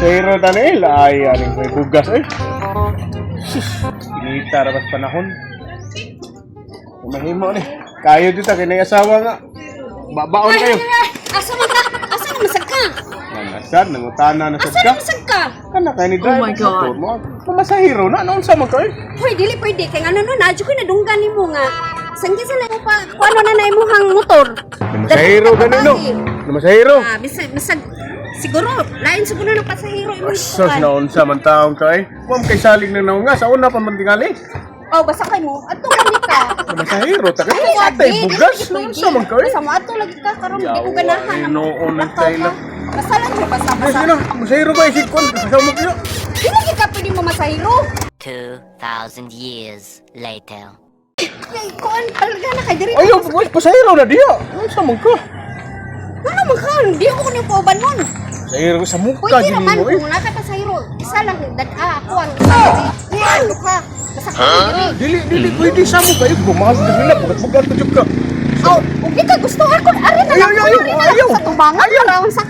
Pasahero Daniel, ay aling may bugas eh. Kinita rabat panahon. Mahimo ni. Kayo dito kay nay asawa nga. Babaon kayo. Asa man ka? Asa na masag ka? Nasad nangutana na sad Asa ka. na masag ka? Kana kay ni driver. Oh my God. Pumasahero na noon sa man kay. Hoy, dili pwede kay ano no, nadyo ko nadunggan nimo nga. Sanggi sa na mo pa, kuano na na imong motor. Masahero ganino. Masahero. Ah, bisag siguro lain siguro ng pasahero imong Sus kuan. naon sa man taong kay. Kuam kay saling na naon nga sa una pa man tingali. Oh, basta kay mo. Ato kami ka. Masahero ta kay atay bugas noon sa man kay. Basta mo ato lagi ka karon di ko ganahan. Yawa, noon ang tayo. Basta lang mo basta Ay, basta. sino? Masahero ba isip ko? Kasama ko yun. Dili gyud ka pwede mo masahero. 2,000 years later. Kay kuan talaga na kay diri. Ayaw, pasahero na diya. Ano sa man ka? Ano man ka? Di ako kuno pauban nun. Pasahero sa mukha Pwede gini naman mo eh. kung naka pasahero. Isa lang ako ang ano ka. Basta ka diri. Dili, pwede sa mukha yun. Bumahal na nila, bugat-bugat na dyan ka. Oh, ugi ka gusto ako ari na lang. Ayaw. Sa tubangan para sa.